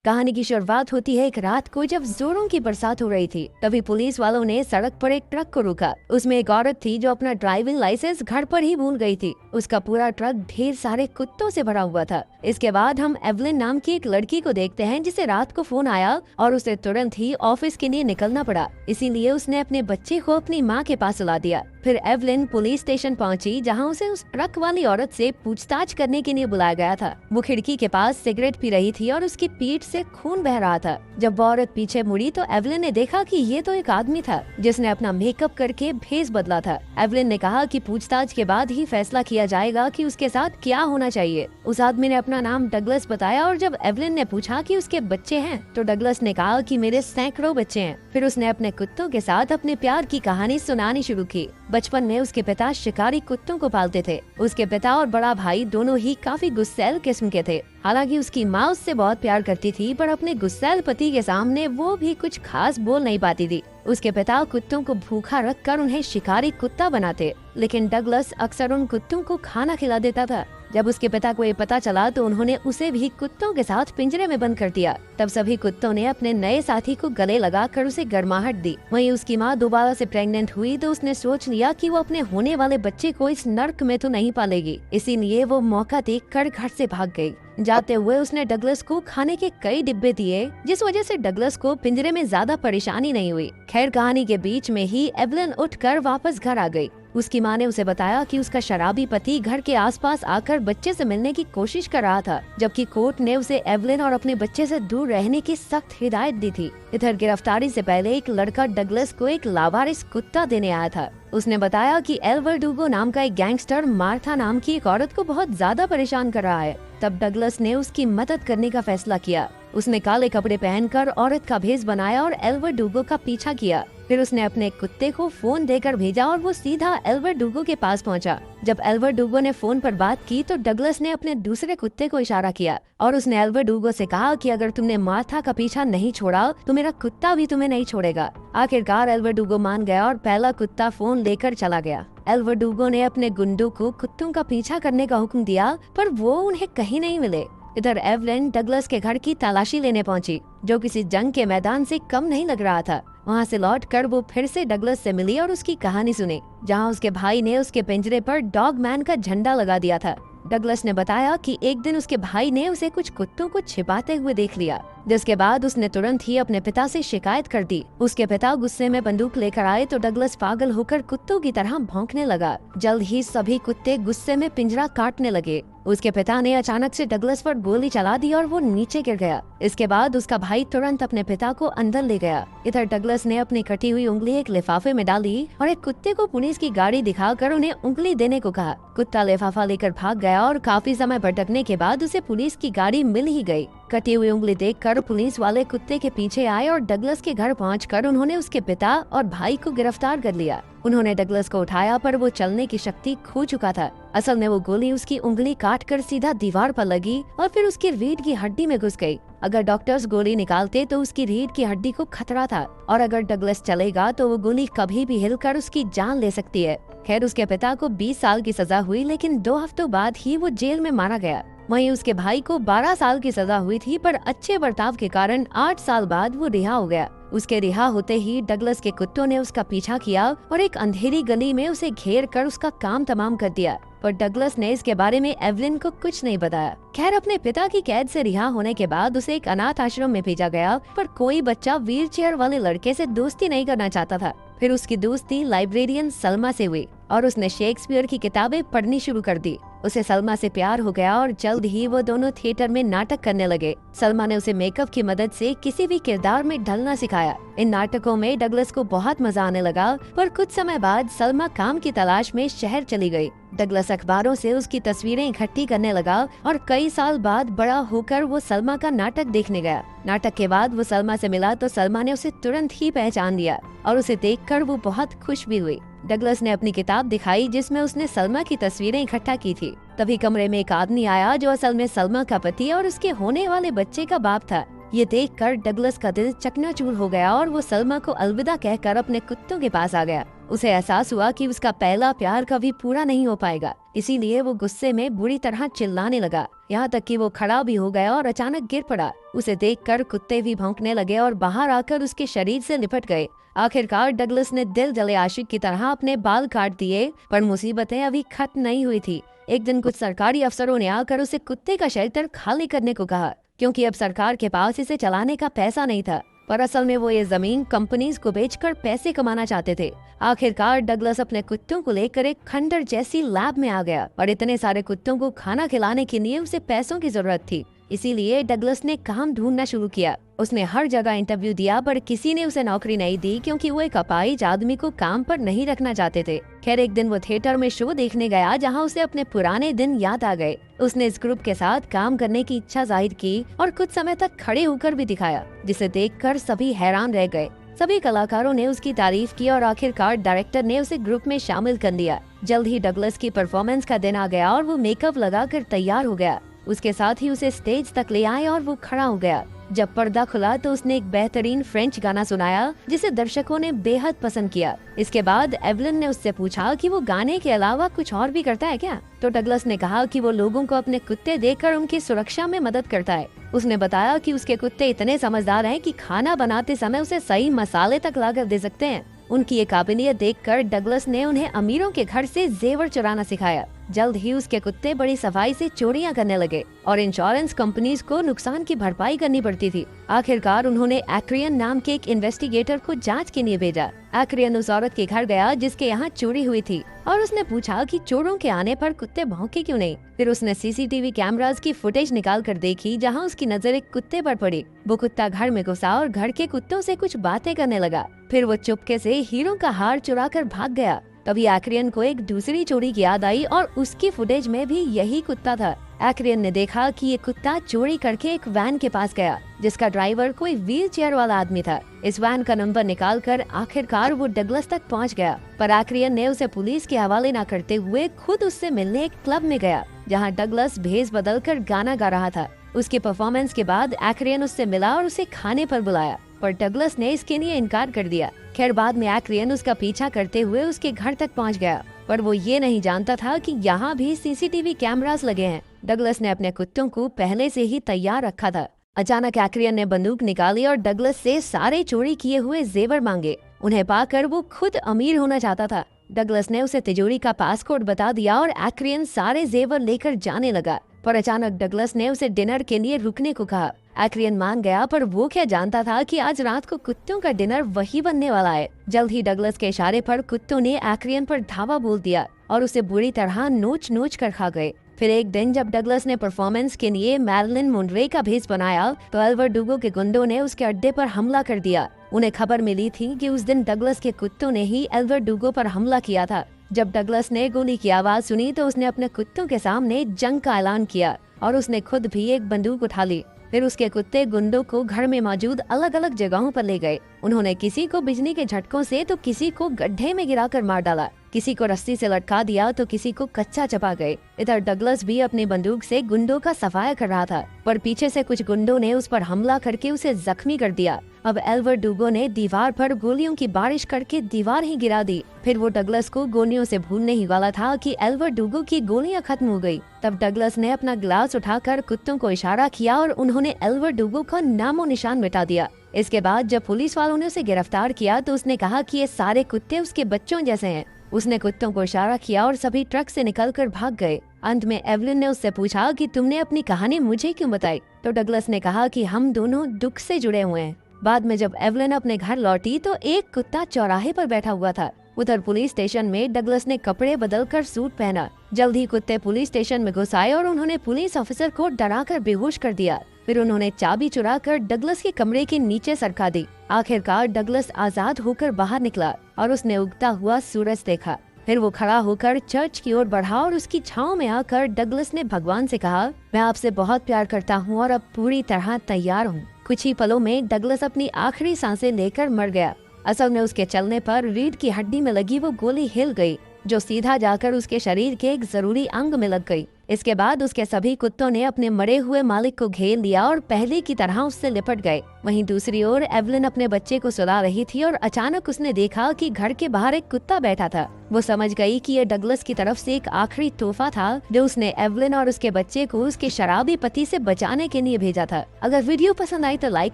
कहानी की शुरुआत होती है एक रात को जब जोरों की बरसात हो रही थी। तभी पुलिस वालों ने सड़क पर एक ट्रक को रोका। उसमें एक औरत थी जो अपना ड्राइविंग लाइसेंस घर पर ही भूल गई थी। उसका पूरा ट्रक ढेर सारे कुत्तों से भरा हुआ था। इसके बाद हम एवलिन नाम की एक लड़की को देखते हैं जिसे रात को फोन आया और उसे तुरंत ही ऑफिस के लिए निकलना पड़ा। इसीलिए उसने अपने बच्चे को अपनी माँ के पास सुला दिया। फिर एवलिन पुलिस स्टेशन पहुंची, जहां उसे उस ट्रक वाली औरत से पूछताछ करने के लिए बुलाया गया था। वो खिड़की के पास सिगरेट पी रही थी और उसकी पीठ से खून बह रहा था। जब वो औरत पीछे मुड़ी तो एवलिन ने देखा कि ये तो एक आदमी था जिसने अपना मेकअप करके भेस बदला था। एवलिन ने कहा कि पूछताछ के बाद ही फैसला किया जाएगा कि उसके साथ क्या होना चाहिए। उस आदमी ने अपना नाम डगलस बताया और जब एवलिन ने पूछा कि उसके बच्चे हैं तो डगलस ने कहा कि मेरे सैकड़ों बच्चे हैं। फिर उसने अपने कुत्तों के साथ अपने प्यार की कहानी सुनानी शुरू की। बचपन में उसके पिता शिकारी कुत्तों को पालते थे। उसके पिता और बड़ा भाई दोनों ही काफी गुस्सैल किस्म के थे। हालांकि उसकी माँ उससे बहुत प्यार करती थी, पर अपने गुस्सैल पति के सामने वो भी कुछ खास बोल नहीं पाती थी। उसके पिता कुत्तों को भूखा रखकर उन्हें शिकारी कुत्ता बनाते, लेकिन डगलस अक्सर उन कुत्तों को खाना खिला देता था। जब उसके पिता को ये पता चला तो उन्होंने उसे भी कुत्तों के साथ पिंजरे में बंद कर दिया। तब सभी कुत्तों ने अपने नए साथी को गले लगाकर उसे गर्माहट दी। वहीं उसकी माँ दोबारा से प्रेग्नेंट हुई तो उसने सोच लिया कि वो अपने होने वाले बच्चे को इस नर्क में तो नहीं पालेगी। इसीलिए वो मौका देखकर घर से भाग गई। जाते हुए उसने डगलस को खाने के कई डिब्बे दिए, जिस वजह से डगलस को पिंजरे में ज्यादा परेशानी नहीं हुई। खैर, कहानी के बीच में ही एवलिन उठकर वापस घर आ गई। उसकी माँ ने उसे बताया कि उसका शराबी पति घर के आसपास आकर बच्चे से मिलने की कोशिश कर रहा था, जबकि कोर्ट ने उसे एवलिन और अपने बच्चे से दूर रहने की सख्त हिदायत दी थी। इधर गिरफ्तारी से पहले एक लड़का डगलस को एक लावारिस कुत्ता देने आया था। उसने बताया कि एल वर्डुगो नाम का एक गैंगस्टर मार्था नाम की एक औरत को बहुत ज्यादा परेशान कर रहा है। तब डगलस ने उसकी मदद करने का फैसला किया। उसने काले कपड़े पहनकर औरत का भेष बनाया और एल वर्डुगो का पीछा किया। फिर उसने अपने कुत्ते को फोन देकर भेजा और वो सीधा एल वर्डुगो के पास पहुंचा। जब एल वर्डुगो ने फोन पर बात की तो डगलस ने अपने दूसरे कुत्ते को इशारा किया और उसने एल वर्डुगो से कहा कि अगर तुमने मार्था का पीछा नहीं छोड़ा तो मेरा कुत्ता भी तुम्हें नहीं छोड़ेगा। आखिरकार एल वर्डुगो मान गया और पहला कुत्ता फोन लेकर चला गया। एल वर्डुगो ने अपने गुंडों को कुत्तों का पीछा करने का हुक्म दिया, पर वो उन्हें कहीं नहीं मिले। इधर एवलिन डगलस के घर की तलाशी लेने पहुंची, जो किसी जंग के मैदान से कम नहीं लग रहा था। वहां से लौटकर वो फिर से डगलस से मिली और उसकी कहानी सुनी, जहां उसके भाई ने उसके पिंजरे पर डॉग मैन का झंडा लगा दिया था। डगलस ने बताया कि एक दिन उसके भाई ने उसे कुछ कुत्तों को छिपाते हुए देख लिया, जिसके बाद उसने तुरंत ही अपने पिता से शिकायत कर दी। उसके पिता गुस्से में बंदूक लेकर आए तो डगलस पागल होकर कुत्तों की तरह भौंकने लगा। जल्द ही सभी कुत्ते गुस्से में पिंजरा काटने लगे। उसके पिता ने अचानक से डगलस पर गोली चला दी और वो नीचे गिर गया। इसके बाद उसका भाई तुरंत अपने पिता को अंदर ले गया। इधर डगलस ने अपनी कटी हुई उंगली एक लिफाफे में डाली और एक कुत्ते को पुलिस की गाड़ी दिखाकर उन्हें उंगली देने को कहा। कुत्ता लिफाफा लेकर भाग गया और काफी समय भटकने के बाद उसे पुलिस की गाड़ी मिल ही गई। कटी हुई उंगली देखकर पुलिस वाले कुत्ते के पीछे आए और डगलस के घर पहुंचकर उन्होंने उसके पिता और भाई को गिरफ्तार कर लिया। उन्होंने डगलस को उठाया, पर वो चलने की शक्ति खो चुका था। असल में वो गोली उसकी उंगली काटकर सीधा दीवार पर लगी और फिर उसकी रीढ़ की हड्डी में घुस गई। अगर डॉक्टर्स गोली निकालते तो उसकी रीढ़ की हड्डी को खतरा था, और अगर डगलस चलेगा तो वो गोली कभी भी हिलकर उसकी जान ले सकती है। खैर, उसके पिता को 20 साल की सजा हुई, लेकिन 2 हफ्तों बाद ही वो जेल में मारा गया। वहीं उसके भाई को 12 साल की सजा हुई थी, पर अच्छे बर्ताव के कारण 8 साल बाद वो रिहा हो गया। उसके रिहा होते ही डगलस के कुत्तों ने उसका पीछा किया और एक अंधेरी गली में उसे घेर कर उसका काम तमाम कर दिया, पर डगलस ने इसके बारे में एवलिन को कुछ नहीं बताया। खैर, अपने पिता की कैद से रिहा होने के बाद उसे एक अनाथ आश्रम में भेजा गया, पर कोई बच्चा व्हील चेयर वाले लड़के से दोस्ती नहीं करना चाहता था। फिर उसकी दोस्ती लाइब्रेरियन सलमा से हुई और उसने शेक्सपियर की किताबें पढ़नी शुरू कर दी। उसे सलमा से प्यार हो गया और जल्द ही वो दोनों थिएटर में नाटक करने लगे। सलमा ने उसे मेकअप की मदद से किसी भी किरदार में ढलना सिखाया। इन नाटकों में डगलस को बहुत मजा आने लगा, पर कुछ समय बाद सलमा काम की तलाश में शहर चली गई। डगलस अखबारों से उसकी तस्वीरें इकट्ठी करने लगा और कई साल बाद बड़ा होकर वो सलमा का नाटक देखने गया। नाटक के बाद वो सलमा से मिला तो सलमा ने उसे तुरंत ही पहचान लिया और उसे देखकर वो बहुत खुश भी हुई। डगलस ने अपनी किताब दिखाई जिसमें उसने सलमा की तस्वीरें इकट्ठा की थी। तभी कमरे में एक आदमी आया जो असल में सलमा का पति और उसके होने वाले बच्चे का बाप था। ये देखकर डगलस का दिल चकनाचूर हो गया और वो सलमा को अलविदा कहकर अपने कुत्तों के पास आ गया। उसे एहसास हुआ कि उसका पहला प्यार कभी पूरा नहीं हो पाएगा, इसीलिए वो गुस्से में बुरी तरह चिल्लाने लगा, यहाँ तक कि वो खड़ा भी हो गया और अचानक गिर पड़ा। उसे देखकर कुत्ते भी भौंकने लगे और बाहर आकर उसके शरीर से लिपट गए। आखिरकार डगलस ने दिल जले आशिक की तरह अपने बाल काट दिए, पर मुसीबतें अभी खत्म नहीं हुई थी। एक दिन कुछ सरकारी अफसरों ने आकर उसे कुत्ते का शेल्टर खाली करने को कहा, क्योंकि अब सरकार के पास इसे चलाने का पैसा नहीं था। पर असल में वो ये जमीन कंपनीज को बेचकर पैसे कमाना चाहते थे। आखिरकार डगलस अपने कुत्तों को लेकर एक खंडर जैसी लैब में आ गया, और इतने सारे कुत्तों को खाना खिलाने के लिए उसे पैसों की जरूरत थी। इसीलिए डगलस ने काम ढूंढना शुरू किया। उसने हर जगह इंटरव्यू दिया, पर किसी ने उसे नौकरी नहीं दी, क्योंकि वो एक अपाहिज आदमी को काम पर नहीं रखना चाहते थे। खैर, एक दिन वो थिएटर में शो देखने गया, जहां उसे अपने पुराने दिन याद आ गए। उसने इस ग्रुप के साथ काम करने की इच्छा जाहिर की और कुछ समय तक खड़े होकर भी दिखाया, जिसे देखकर सभी हैरान रह गए। सभी कलाकारों ने उसकी तारीफ की और आखिरकार डायरेक्टर ने उसे ग्रुप में शामिल कर लिया। जल्द ही डगलस की परफॉर्मेंस का दिन आ गया और वो मेकअप लगाकर तैयार हो गया। उसके साथ ही उसे स्टेज तक ले आए और वो खड़ा हो गया। जब पर्दा खुला तो उसने एक बेहतरीन फ्रेंच गाना सुनाया, जिसे दर्शकों ने बेहद पसंद किया। इसके बाद एवलिन ने उससे पूछा कि वो गाने के अलावा कुछ और भी करता है क्या। तो डगलस ने कहा कि वो लोगों को अपने कुत्ते देखकर उनकी सुरक्षा में मदद करता है। उसने बताया कि उसके कुत्ते इतने समझदार हैं कि खाना बनाते समय उसे सही मसाले तक लाकर दे सकते हैं। उनकी ये काबिलियत देखकर डगलस ने उन्हें अमीरों के घर से जेवर चुराना सिखाया। जल्द ही उसके कुत्ते बड़ी सफाई से चोरियां करने लगे और इंश्योरेंस कंपनीज को नुकसान की भरपाई करनी पड़ती थी। आखिरकार उन्होंने एक्रियन नाम के एक इन्वेस्टिगेटर को जांच के लिए भेजा। एक्रियन उस औरत के घर गया जिसके यहाँ चोरी हुई थी, और उसने पूछा कि चोरों के आने पर कुत्ते भौंके क्यों नहीं। फिर उसने सीसीटीवी कैमरास की फुटेज निकाल कर देखी, जहाँ उसकी नजर एक कुत्ते पर पड़ी। वो कुत्ता घर में घुसा और घर के कुत्तों से कुछ बातें करने लगा। फिर वो चुपके से हीरो का हार चुरा कर भाग गया। तभी एक्रियन को एक दूसरी चोरी की याद आई और उसकी फुटेज में भी यही कुत्ता था। एक्रियन ने देखा कि ये कुत्ता चोरी करके एक वैन के पास गया, जिसका ड्राइवर कोई व्हील चेयर वाला आदमी था। इस वैन का नंबर निकालकर आखिरकार वो डगलस तक पहुंच गया, पर एक्रियन ने उसे पुलिस के हवाले न करते हुए खुद उससे मिलने एक क्लब में गया, जहां डगलस भेष बदलकर गाना गा रहा था। उसके परफॉर्मेंस के बाद एक्रियन उससे मिला और उसे खाने पर बुलाया, पर डगलस ने इसके लिए इनकार कर दिया। खैर, बाद में एक्रियन उसका पीछा करते हुए उसके घर तक पहुंच गया, पर वो ये नहीं जानता था कि यहाँ भी सीसीटीवी कैमरास लगे हैं। डगलस ने अपने कुत्तों को पहले से ही तैयार रखा था। अचानक एक्रियन ने बंदूक निकाली और डगलस से सारे चोरी किए हुए जेवर मांगे। उन्हें पाकर वो खुद अमीर होना चाहता था। डगलस ने उसे तिजोरी का पासकोड बता दिया और एक्रियन सारे जेवर लेकर जाने लगा, पर अचानक डगलस ने उसे डिनर के लिए रुकने को कहा। एक्रियन मान गया, पर वो क्या जानता था कि आज रात को कुत्तों का डिनर वही बनने वाला है। जल्द ही डगलस के इशारे पर कुत्तों ने एक्रियन पर धावा बोल दिया और उसे बुरी तरह नोच नोच कर खा गए। फिर एक दिन जब डगलस ने परफॉर्मेंस के लिए मैरिलिन मोनरे का भेष बनाया, तो एल्वर डुगो के गुंडों ने उसके अड्डे पर हमला कर दिया। उन्हें खबर मिली थी कि उस दिन डगलस के कुत्तों ने ही एल्वर डुगो पर हमला किया था। जब डगलस ने गोली की आवाज सुनी तो उसने अपने कुत्तों के सामने जंग का ऐलान किया और उसने खुद भी एक बंदूक उठा ली। फिर उसके कुत्ते गुंडों को घर में मौजूद अलग अलग जगहों पर ले गए। उन्होंने किसी को बिजली के झटकों से तो किसी को गड्ढे में गिराकर मार डाला, किसी को रस्सी से लटका दिया तो किसी को कच्चा चपा गए। इधर डगलस भी अपनी बंदूक से गुंडों का सफाया कर रहा था, पर पीछे से कुछ गुंडों ने उस पर हमला करके उसे जख्मी कर दिया। अब एल्वर डुगो ने दीवार पर गोलियों की बारिश करके दीवार ही गिरा दी। फिर वो डगलस को गोलियों से भूनने ही वाला था कि एल्वर डुगो की गोलियां खत्म हो गई। तब डगलस ने अपना गिलास उठाकर कुत्तों को इशारा किया और उन्होंने एल्वर डुगो का नामो निशान मिटा दिया। इसके बाद जब पुलिस वालों ने उसे गिरफ्तार किया तो उसने कहा कि ये सारे कुत्ते उसके बच्चों जैसे हैं। उसने कुत्तों को इशारा किया और सभी ट्रक से निकलकर भाग गए। अंत में एवलिन ने उससे पूछा कि तुमने अपनी कहानी मुझे क्यों बताई। तो डगलस ने कहा कि हम दोनों दुख से जुड़े हुए हैं। बाद में जब एवलिन अपने घर लौटी तो एक कुत्ता चौराहे पर बैठा हुआ था। उधर पुलिस स्टेशन में डगलस ने कपड़े बदलकर सूट पहना। जल्द ही कुत्ते पुलिस स्टेशन में घुस आए और उन्होंने पुलिस ऑफिसर को डराकर बेहोश कर दिया। फिर उन्होंने चाबी चुराकर डगलस के कमरे के नीचे सरका दी। आखिरकार डगलस आजाद होकर बाहर निकला और उसने उगता हुआ सूरज देखा। फिर वो खड़ा होकर चर्च की ओर बढ़ा और उसकी छांव में आकर डगलस ने भगवान से कहा, मैं आपसे बहुत प्यार करता हूँ और अब पूरी तरह तैयार हूँ। कुछ ही पलों में डगलस अपनी आखिरी सांसें लेकर मर गया। असल में उसके चलने पर रीढ़ की हड्डी में लगी वो गोली हिल गई, जो सीधा जाकर उसके शरीर के एक जरूरी अंग में लग गई। इसके बाद उसके सभी कुत्तों ने अपने मरे हुए मालिक को घेर लिया और पहले की तरह उससे लिपट गए। वहीं दूसरी ओर एवलिन अपने बच्चे को सुला रही थी और अचानक उसने देखा कि घर के बाहर एक कुत्ता बैठा था। वो समझ गई कि ये डगलस की तरफ से एक आखिरी तोहफा था जो उसने एवलिन और उसके बच्चे को उसके शराबी पति से बचाने के लिए भेजा था। अगर वीडियो पसंद आई तो लाइक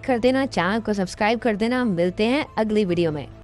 कर देना, चैनल को सब्सक्राइब कर देना। मिलते हैं अगली वीडियो में।